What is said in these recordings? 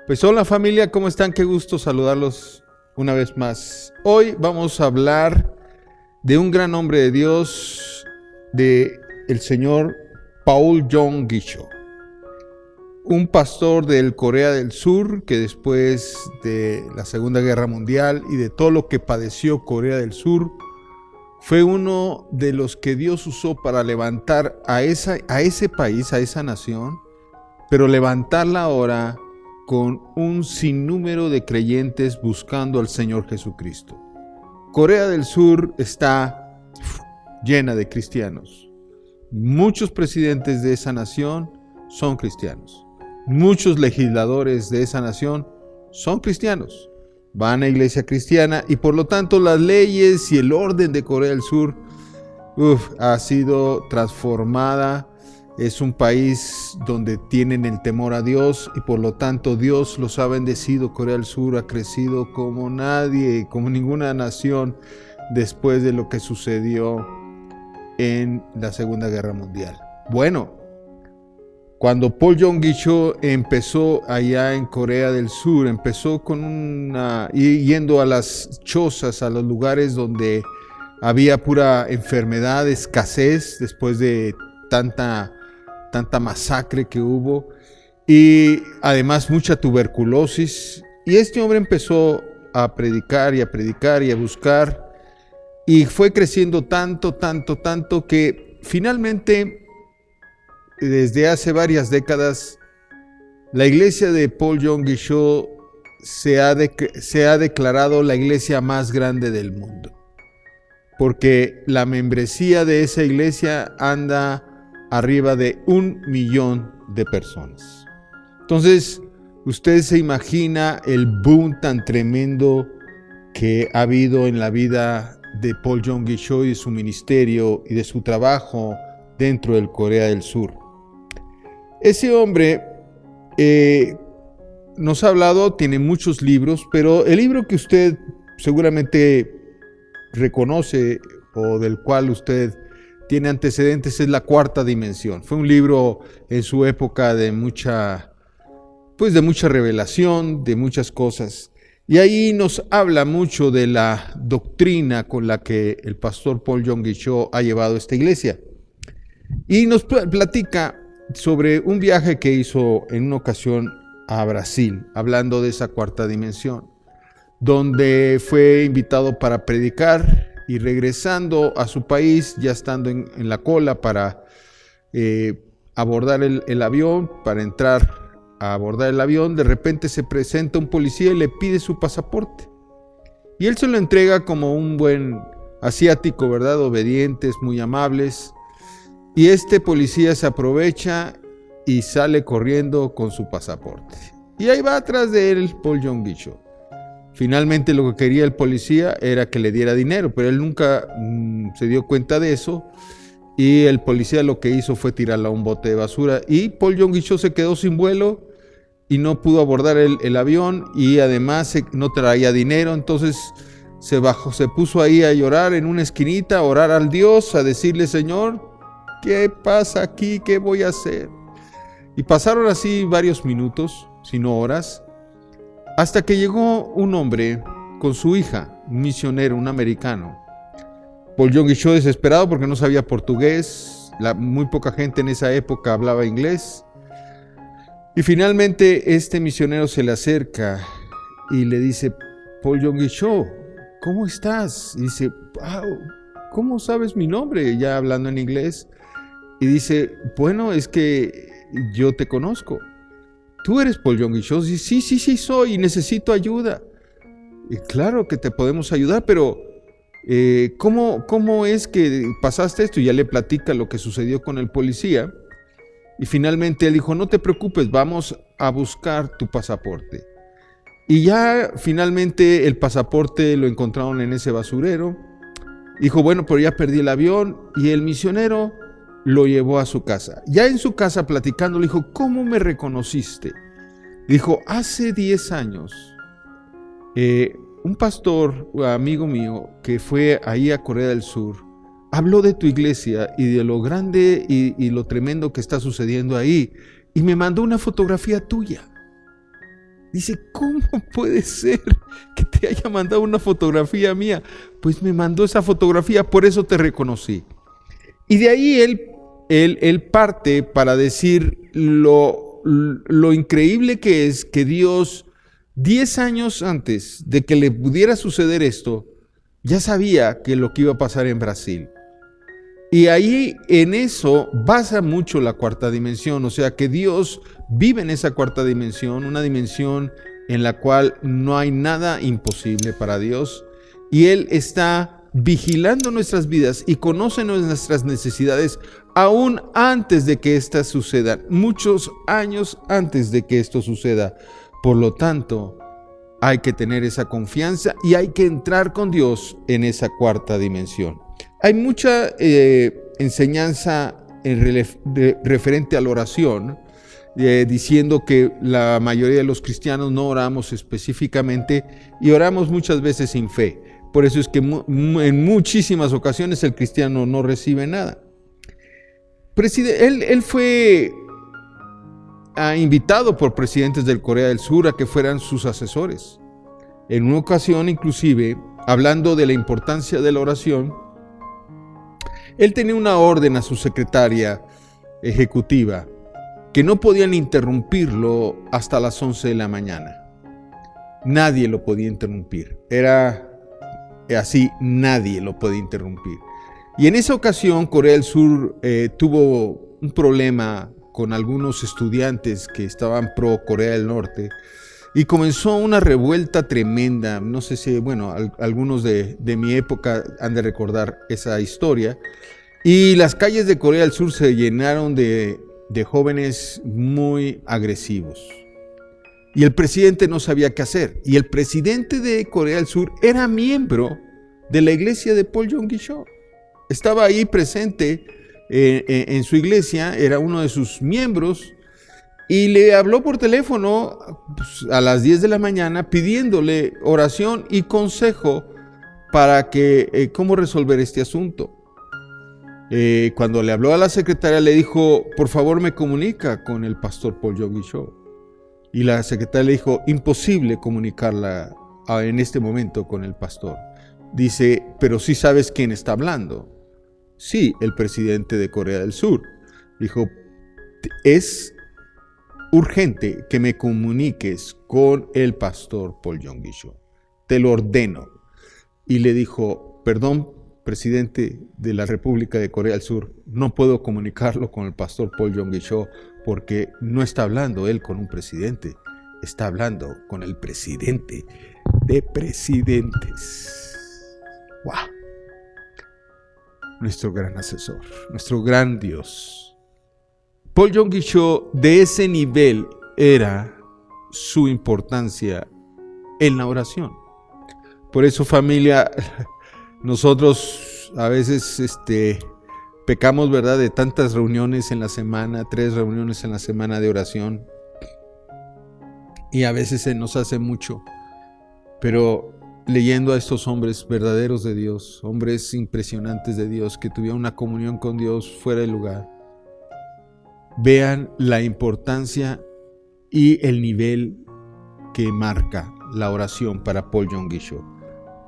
Pues hola familia, ¿cómo están? Qué gusto saludarlos una vez más. Hoy vamos a hablar de un gran hombre de Dios, de el señor Paul Yong-gi Cho, un pastor del Corea del Sur que después de la Segunda Guerra Mundial y de todo lo que padeció Corea del Sur, fue uno de los que Dios usó para levantar a ese país, a esa nación, pero levantarla ahora con un sinnúmero de creyentes buscando al Señor Jesucristo. Corea del Sur está llena de cristianos. Muchos presidentes de esa nación son cristianos. Muchos legisladores de esa nación son cristianos. Van a iglesia cristiana y por lo tanto las leyes y el orden de Corea del Sur ha sido transformada. Es un país donde tienen el temor a Dios y por lo tanto Dios los ha bendecido. Corea del Sur ha crecido como nadie, como ninguna nación después de lo que sucedió en la Segunda Guerra Mundial. Bueno, cuando Paul Yong-gi Cho empezó allá en Corea del Sur, empezó con yendo a las chozas, a los lugares donde había pura enfermedad, escasez después de tanta masacre que hubo y además mucha tuberculosis. Y este hombre empezó a predicar y a buscar y fue creciendo tanto que finalmente desde hace varias décadas la iglesia de Paul Yong-gi Cho se ha declarado la iglesia más grande del mundo, porque la membresía de esa iglesia anda arriba de 1 millón de personas. Entonces, usted se imagina el boom tan tremendo que ha habido en la vida de Paul Yong-gi Cho y de su ministerio y de su trabajo dentro del Corea del Sur. Ese hombre nos ha hablado, tiene muchos libros, pero el libro que usted seguramente reconoce o del cual usted tiene antecedentes es La Cuarta Dimensión. Fue un libro en su época de mucha revelación, de muchas cosas. Y ahí nos habla mucho de la doctrina con la que el pastor Paul Yong-gi Cho ha llevado esta iglesia. Y nos platica sobre un viaje que hizo en una ocasión a Brasil, hablando de esa cuarta dimensión, donde fue invitado para predicar. Y regresando a su país, ya estando en la cola para abordar el avión, para entrar a abordar el avión, de repente se presenta un policía y le pide su pasaporte. Y él se lo entrega como un buen asiático, ¿verdad? Obedientes, muy amables. Y este policía se aprovecha y sale corriendo con su pasaporte. Y ahí va atrás de él Paul Yong-gi Cho. Finalmente lo que quería el policía era que le diera dinero, pero él nunca se dio cuenta de eso y el policía lo que hizo fue tirarla a un bote de basura y Paul Yong-gi Cho se quedó sin vuelo y no pudo abordar el avión y además no traía dinero. Entonces se puso ahí a llorar en una esquinita, a orar al Dios, a decirle: Señor, ¿qué pasa aquí? ¿Qué voy a hacer? Y pasaron así varios minutos, si no horas, hasta que llegó un hombre con su hija, un misionero, un americano. Paul Yong-gi Cho, desesperado porque no sabía portugués, muy poca gente en esa época hablaba inglés. Y finalmente este misionero se le acerca y le dice: Paul Yong-gi Cho, ¿cómo estás? Y dice: wow, ¿cómo sabes mi nombre? Ya hablando en inglés. Y dice: bueno, es que yo te conozco. ¿Tú eres Paul Yong-gi Cho? Sí, soy y necesito ayuda. Y claro que te podemos ayudar, pero ¿cómo es que pasaste esto? Y ya le platica lo que sucedió con el policía. Y finalmente él dijo: no te preocupes, vamos a buscar tu pasaporte. Y ya finalmente el pasaporte lo encontraron en ese basurero. Dijo: bueno, pero ya perdí el avión. Y el misionero lo llevó a su casa. Ya en su casa platicando le dijo: ¿cómo me reconociste? Dijo: hace 10 años un pastor, amigo mío, que fue ahí a Corea del Sur, habló de tu iglesia y de lo grande y lo tremendo que está sucediendo ahí y me mandó una fotografía tuya. Dice, ¿cómo puede ser que te haya mandado una fotografía mía? Pues me mandó esa fotografía, por eso te reconocí. Y de ahí él parte para decir lo increíble que es que Dios, 10 años antes de que le pudiera suceder esto, ya sabía que lo que iba a pasar en Brasil. Y ahí en eso basa mucho la cuarta dimensión, o sea que Dios vive en esa cuarta dimensión, una dimensión en la cual no hay nada imposible para Dios, y Él está vigilando nuestras vidas y conoce nuestras necesidades aún antes de que éstas sucedan, muchos años antes de que esto suceda. Por lo tanto, hay que tener esa confianza y hay que entrar con Dios en esa cuarta dimensión. Hay mucha enseñanza referente a la oración, diciendo que la mayoría de los cristianos no oramos específicamente y oramos muchas veces sin fe. Por eso es que en muchísimas ocasiones el cristiano no recibe nada. Él fue invitado por presidentes del Corea del Sur a que fueran sus asesores. En una ocasión, inclusive, hablando de la importancia de la oración, él tenía una orden a su secretaria ejecutiva que no podían interrumpirlo hasta las 11 de la mañana. Nadie lo podía interrumpir. Era así, nadie lo podía interrumpir. Y en esa ocasión, Corea del Sur tuvo un problema con algunos estudiantes que estaban pro Corea del Norte y comenzó una revuelta tremenda. No sé si, algunos de mi época han de recordar esa historia. Y las calles de Corea del Sur se llenaron de jóvenes muy agresivos. Y el presidente no sabía qué hacer. Y el presidente de Corea del Sur era miembro de la iglesia de Paul Yong-gi-cho. Estaba ahí presente en su iglesia, era uno de sus miembros, y le habló por teléfono a las 10 de la mañana pidiéndole oración y consejo para que cómo resolver este asunto. Cuando le habló a la secretaria le dijo, por favor me comunica con el pastor Paul Yong-gi-cho. Y la secretaria le dijo, imposible comunicarla en este momento con el pastor. Dice, pero sí sabes quién está hablando. Sí, el presidente de Corea del Sur. Dijo, es urgente que me comuniques con el pastor Paul Yong-gi-cho. Te lo ordeno. Y le dijo, perdón, presidente de la República de Corea del Sur, no puedo comunicarlo con el pastor Paul Yong-gi-cho porque no está hablando él con un presidente, está hablando con el presidente de presidentes. ¡Wow! Nuestro gran asesor, nuestro gran Dios. Paul Yong-gi-cho, de ese nivel era su importancia en la oración. Por eso, familia, nosotros a veces pecamos, ¿verdad?, de tantas reuniones en la semana, 3 reuniones en la semana de oración, y a veces se nos hace mucho, pero leyendo a estos hombres verdaderos de Dios, hombres impresionantes de Dios, que tuvieron una comunión con Dios fuera del lugar, vean la importancia y el nivel que marca la oración para Paul Yong-gi-cho.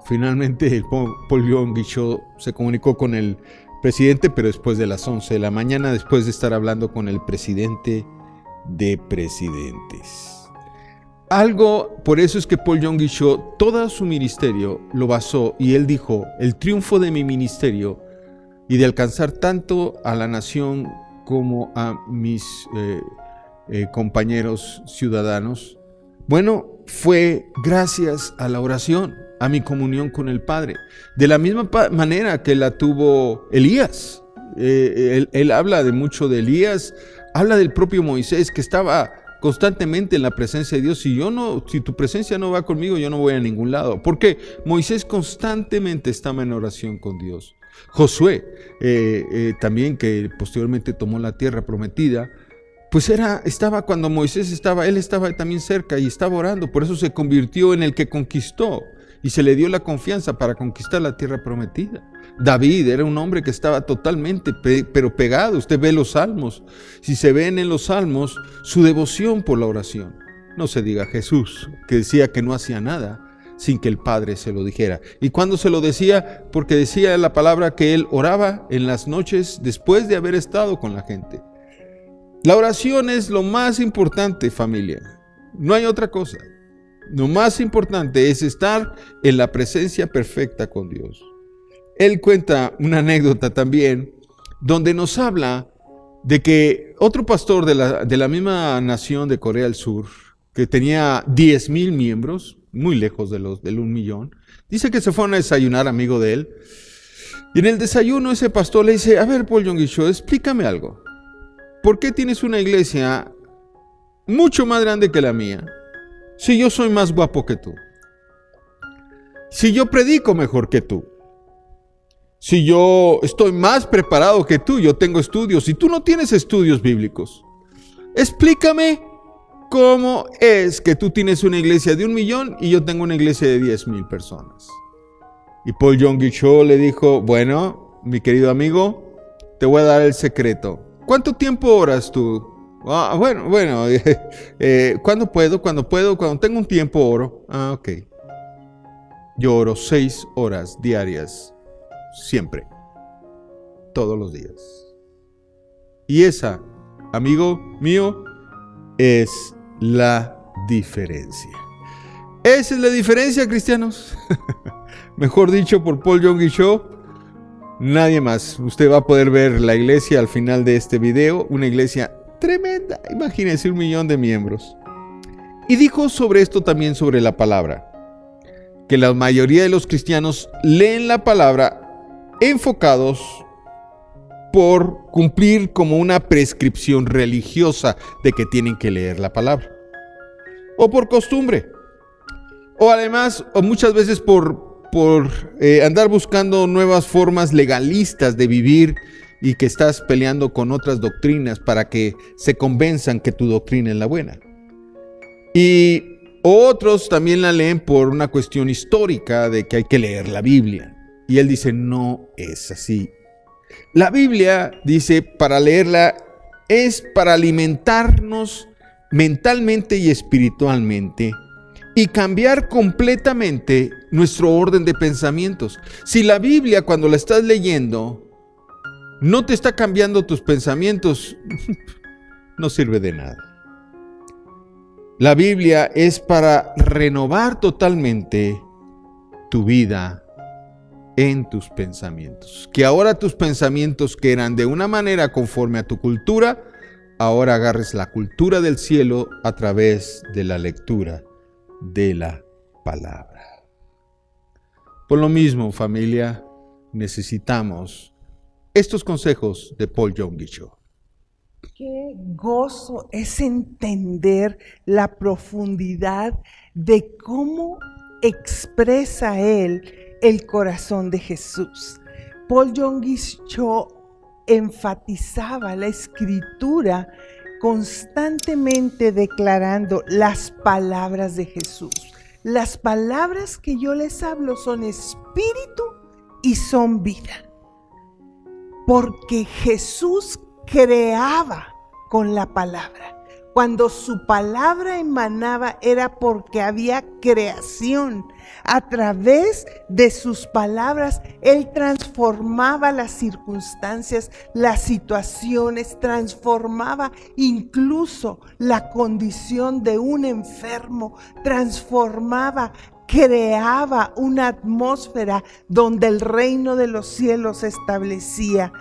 Finalmente Paul Yong-gi-cho se comunicó con el presidente, pero después de las 11 de la mañana, después de estar hablando con el presidente de presidentes. Por eso es que Paul Yong-gi-cho, todo su ministerio lo basó, y él dijo, el triunfo de mi ministerio y de alcanzar tanto a la nación como a mis compañeros ciudadanos, fue gracias a la oración, a mi comunión con el Padre. De la misma manera que la tuvo Elías. Él habla de mucho de Elías, habla del propio Moisés, que estaba constantemente en la presencia de Dios. Si tu presencia no va conmigo, yo no voy a ningún lado. Porque Moisés constantemente estaba en oración con Dios. Josué, también, que posteriormente tomó la tierra prometida, pues estaba cuando Moisés él estaba también cerca y estaba orando. Por eso se convirtió en el que conquistó y se le dio la confianza para conquistar la tierra prometida. David era un hombre que estaba totalmente pero pegado. Usted ve los salmos. Si se ven en los salmos, su devoción por la oración. No se diga Jesús, que decía que no hacía nada sin que el Padre se lo dijera. ¿Y cuándo se lo decía? Porque decía la palabra que Él oraba en las noches después de haber estado con la gente. La oración es lo más importante, familia. No hay otra cosa. Lo más importante es estar en la presencia perfecta con Dios. Él cuenta una anécdota también, donde nos habla de que otro pastor de la misma nación de Corea del Sur, que tenía 10,000 miembros, muy lejos del 1,000,000, dice que se fueron a desayunar, amigo de él, y en el desayuno ese pastor le dice: a ver, Paul Yonggi Cho, explícame algo. ¿Por qué tienes una iglesia mucho más grande que la mía si yo soy más guapo que tú? Si yo predico mejor que tú. Si yo estoy más preparado que tú, yo tengo estudios y tú no tienes estudios bíblicos. Explícame cómo es que tú tienes una iglesia de 1,000,000 y yo tengo una iglesia de 10,000 personas. Y Paul Yonggi Cho le dijo: bueno, mi querido amigo, te voy a dar el secreto. ¿Cuánto tiempo oras tú? Bueno, ¿cuándo puedo? Cuando tengo un tiempo oro. Ok. Yo oro 6 horas diarias. Siempre, todos los días. Y esa, amigo mío, es la diferencia. Esa es la diferencia, cristianos. Mejor dicho por Paul Yonggi Cho, nadie más. Usted va a poder ver la iglesia al final de este video, una iglesia tremenda. Imagínense, 1,000,000 de miembros. Y dijo sobre esto también, sobre la palabra, que la mayoría de los cristianos leen la palabra enfocados por cumplir como una prescripción religiosa de que tienen que leer la palabra, o por costumbre, o además, o muchas veces por andar buscando nuevas formas legalistas de vivir y que estás peleando con otras doctrinas para que se convenzan que tu doctrina es la buena. Y otros también la leen por una cuestión histórica de que hay que leer la Biblia. Y él dice: no es así. La Biblia, dice, para leerla es para alimentarnos mentalmente y espiritualmente y cambiar completamente nuestro orden de pensamientos. Si la Biblia, cuando la estás leyendo, no te está cambiando tus pensamientos, no sirve de nada. La Biblia es para renovar totalmente tu vida en tus pensamientos. Que ahora tus pensamientos, que eran de una manera conforme a tu cultura, ahora agarres la cultura del cielo a través de la lectura de la palabra. Por lo mismo, familia, necesitamos estos consejos de Paul Yonggi Cho. Qué gozo es entender la profundidad de cómo expresa él el corazón de Jesús. Paul Yonggi Cho enfatizaba la escritura constantemente declarando las palabras de Jesús. Las palabras que yo les hablo son espíritu y son vida. Porque Jesús creaba con la palabra. Cuando su palabra emanaba era porque había creación. A través de sus palabras, Él transformaba las circunstancias, las situaciones, transformaba incluso la condición de un enfermo, transformaba, creaba una atmósfera donde el reino de los cielos se establecía.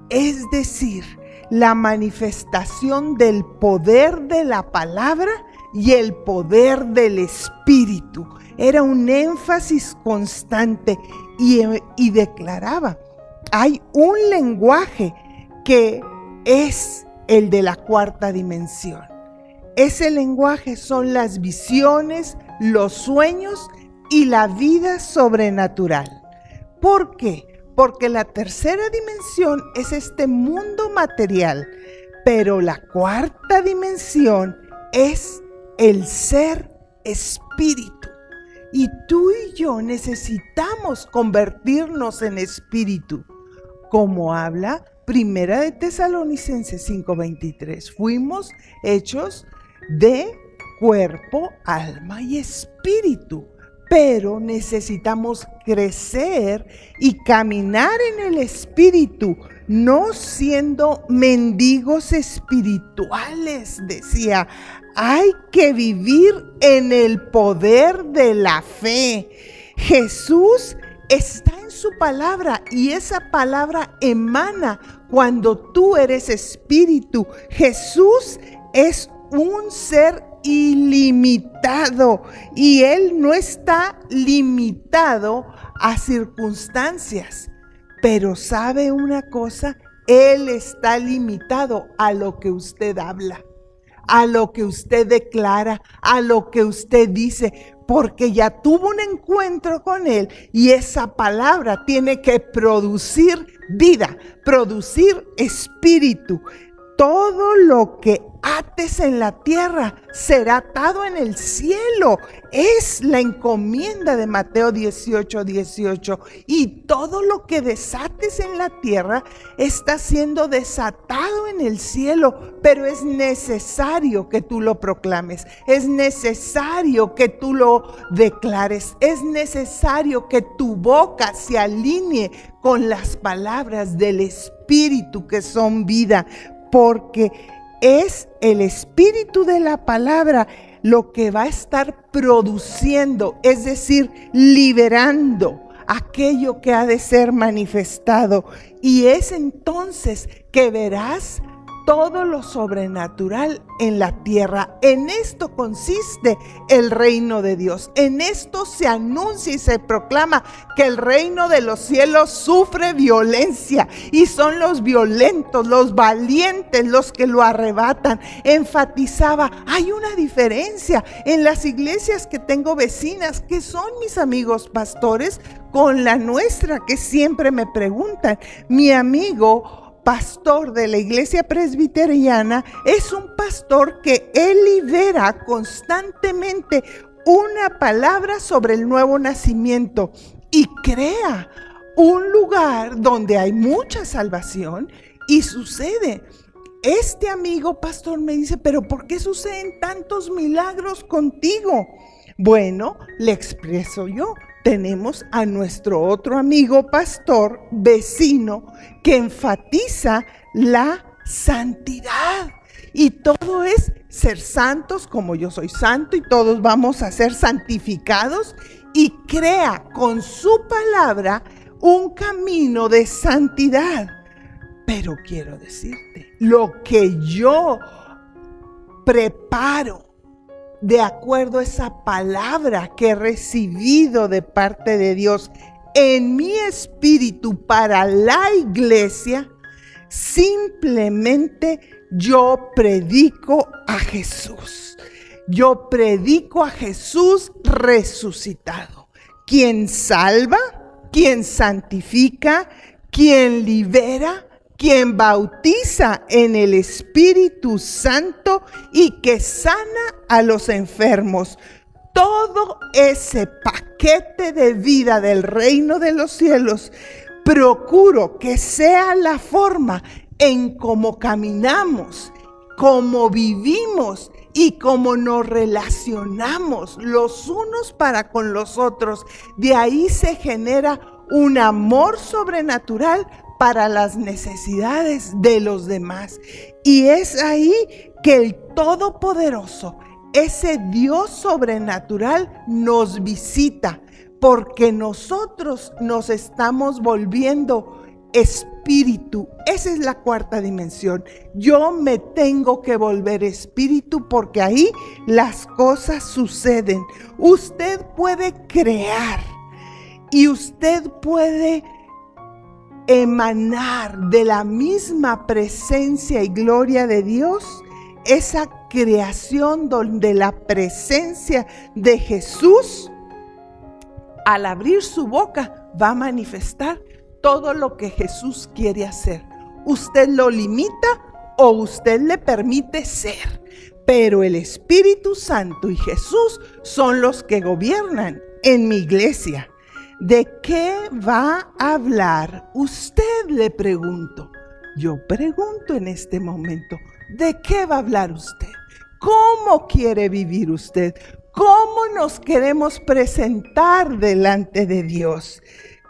Es decir, la manifestación del poder de la palabra y el poder del Espíritu. Era un énfasis constante y declaraba, hay un lenguaje que es el de la cuarta dimensión. Ese lenguaje son las visiones, los sueños y la vida sobrenatural. ¿Por qué? Porque la tercera dimensión es este mundo material, pero la cuarta dimensión es el ser espíritu. Y tú y yo necesitamos convertirnos en espíritu, como habla Primera de Tesalonicenses 5:23. Fuimos hechos de cuerpo, alma y espíritu. Pero necesitamos crecer y caminar en el espíritu, no siendo mendigos espirituales, decía. Hay que vivir en el poder de la fe. Jesús está en su palabra y esa palabra emana cuando tú eres espíritu. Jesús es un ser ilimitado y Él no está limitado a circunstancias. Pero ¿sabe una cosa? Él está limitado a lo que usted habla, a lo que usted declara, a lo que usted dice, porque ya tuvo un encuentro con Él y esa palabra tiene que producir vida, producir espíritu. Todo lo que ates en la tierra será atado en el cielo. Es la encomienda de Mateo 18:18. Y todo lo que desates en la tierra está siendo desatado en el cielo. Pero es necesario que tú lo proclames. Es necesario que tú lo declares. Es necesario que tu boca se alinee con las palabras del Espíritu que son vida. Porque es el espíritu de la palabra lo que va a estar produciendo, es decir, liberando aquello que ha de ser manifestado. Y es entonces que verás todo lo sobrenatural en la tierra. En esto consiste el reino de Dios. En esto se anuncia y se proclama que el reino de los cielos sufre violencia y son los violentos, los valientes los que lo arrebatan. Enfatizaba, hay una diferencia en las iglesias que tengo vecinas, que son mis amigos pastores, con la nuestra, que siempre me preguntan. Mi amigo pastor de la iglesia presbiteriana es un pastor que él libera constantemente una palabra sobre el nuevo nacimiento y crea un lugar donde hay mucha salvación y sucede. Este amigo pastor me dice, pero ¿por qué suceden tantos milagros contigo? Bueno, le expreso yo. Tenemos a nuestro otro amigo pastor, vecino, que enfatiza la santidad. Y todo es ser santos como yo soy santo y todos vamos a ser santificados. Y crea con su palabra un camino de santidad. Pero quiero decirte, lo que yo preparo de acuerdo a esa palabra que he recibido de parte de Dios en mi espíritu para la iglesia, simplemente yo predico a Jesús. Yo predico a Jesús resucitado, quien salva, quien santifica, quien libera, quien bautiza en el Espíritu Santo y que sana a los enfermos. Todo ese paquete de vida del reino de los cielos, procuro que sea la forma en cómo caminamos, cómo vivimos y cómo nos relacionamos los unos para con los otros. De ahí se genera un amor sobrenatural para las necesidades de los demás. Y es ahí que el Todopoderoso, ese Dios sobrenatural, nos visita, porque nosotros nos estamos volviendo espíritu. Esa es la cuarta dimensión. Yo me tengo que volver espíritu porque ahí las cosas suceden. Usted puede crear y usted puede emanar de la misma presencia y gloria de Dios, esa creación donde la presencia de Jesús, al abrir su boca, va a manifestar todo lo que Jesús quiere hacer. Usted lo limita o usted le permite ser, pero el Espíritu Santo y Jesús son los que gobiernan en mi iglesia. ¿De qué va a hablar usted? Le pregunto. Yo pregunto en este momento, ¿de qué va a hablar usted? ¿Cómo quiere vivir usted? ¿Cómo nos queremos presentar delante de Dios?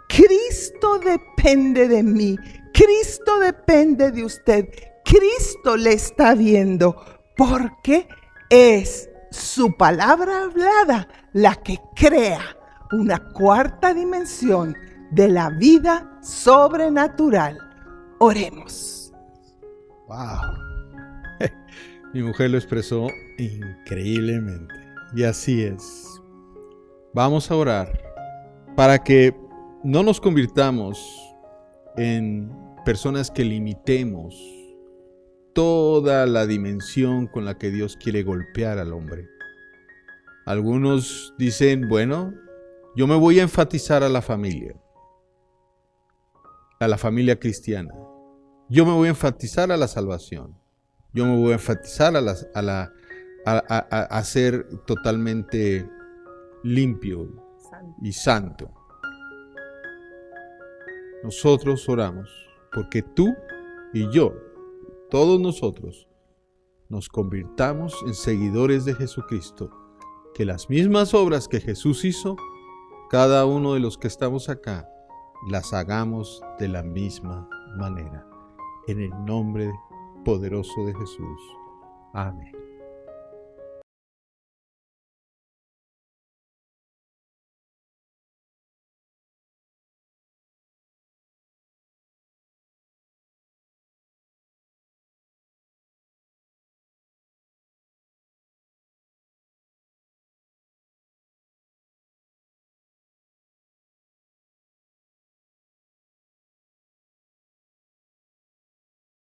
Cristo depende de mí. Cristo depende de usted. Cristo le está viendo porque es su palabra hablada la que crea una cuarta dimensión de la vida sobrenatural. Oremos. Wow. Mi mujer lo expresó increíblemente. Y así es. Vamos a orar para que no nos convirtamos en personas que limitemos toda la dimensión con la que Dios quiere golpear al hombre. Algunos dicen, bueno, yo me voy a enfatizar a la familia cristiana. Yo me voy a enfatizar a la salvación. Yo me voy a enfatizar a ser totalmente limpio y santo. Nosotros oramos porque tú y yo, todos nosotros, nos convirtamos en seguidores de Jesucristo. Que las mismas obras que Jesús hizo, cada uno de los que estamos acá, las hagamos de la misma manera. En el nombre poderoso de Jesús. Amén.